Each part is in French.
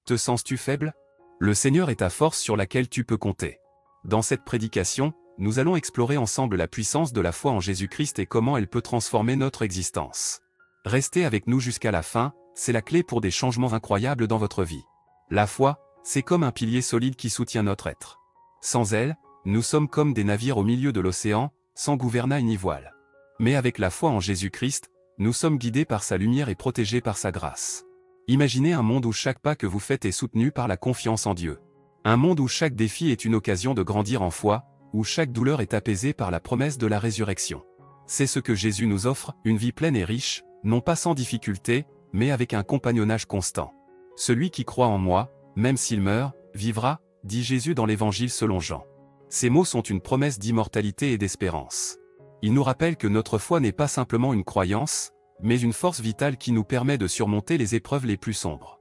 Te sens-tu faible? Le Seigneur est ta force sur laquelle tu peux compter. Dans cette prédication, nous allons explorer ensemble la puissance de la foi en Jésus-Christ et comment elle peut transformer notre existence. Restez avec nous jusqu'à la fin, c'est la clé pour des changements incroyables dans votre vie. La foi, c'est comme un pilier solide qui soutient notre être. Sans elle, nous sommes comme des navires au milieu de l'océan, sans gouvernail ni voile. Mais avec la foi en Jésus-Christ, nous sommes guidés par sa lumière et protégés par sa grâce. Imaginez un monde où chaque pas que vous faites est soutenu par la confiance en Dieu. Un monde où chaque défi est une occasion de grandir en foi, où chaque douleur est apaisée par la promesse de la résurrection. C'est ce que Jésus nous offre, une vie pleine et riche, non pas sans difficulté, mais avec un compagnonnage constant. Celui qui croit en moi, même s'il meurt, vivra, dit Jésus dans l'Évangile selon Jean. Ces mots sont une promesse d'immortalité et d'espérance. Ils nous rappellent que notre foi n'est pas simplement une croyance, mais une force vitale qui nous permet de surmonter les épreuves les plus sombres.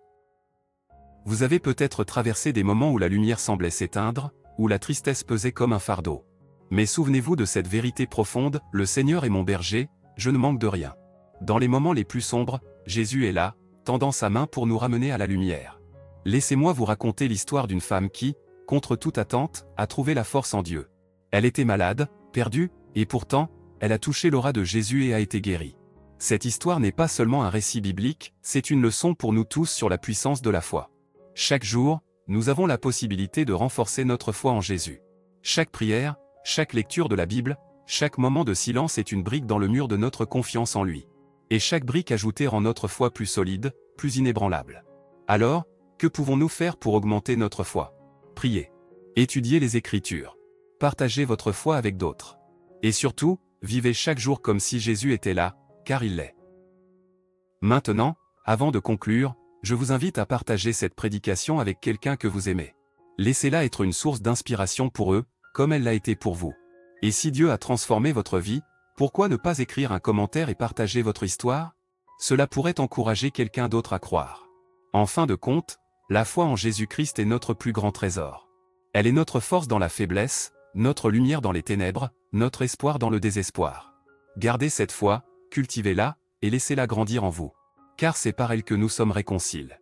Vous avez peut-être traversé des moments où la lumière semblait s'éteindre, où la tristesse pesait comme un fardeau. Mais souvenez-vous de cette vérité profonde, le Seigneur est mon berger, je ne manque de rien. Dans les moments les plus sombres, Jésus est là, tendant sa main pour nous ramener à la lumière. Laissez-moi vous raconter l'histoire d'une femme qui, contre toute attente, a trouvé la force en Dieu. Elle était malade, perdue, et pourtant, elle a touché l'aura de Jésus et a été guérie. Cette histoire n'est pas seulement un récit biblique, c'est une leçon pour nous tous sur la puissance de la foi. Chaque jour, nous avons la possibilité de renforcer notre foi en Jésus. Chaque prière, chaque lecture de la Bible, chaque moment de silence est une brique dans le mur de notre confiance en lui. Et chaque brique ajoutée rend notre foi plus solide, plus inébranlable. Alors, que pouvons-nous faire pour augmenter notre foi? Priez. Étudiez les Écritures. Partagez votre foi avec d'autres. Et surtout, vivez chaque jour comme si Jésus était là, car il l'est. Maintenant, avant de conclure, je vous invite à partager cette prédication avec quelqu'un que vous aimez. Laissez-la être une source d'inspiration pour eux, comme elle l'a été pour vous. Et si Dieu a transformé votre vie, pourquoi ne pas écrire un commentaire et partager votre histoire? Cela pourrait encourager quelqu'un d'autre à croire. En fin de compte, la foi en Jésus-Christ est notre plus grand trésor. Elle est notre force dans la faiblesse, notre lumière dans les ténèbres, notre espoir dans le désespoir. Gardez cette foi, cultivez-la, et laissez-la grandir en vous. Car c'est par elle que nous sommes réconciliés.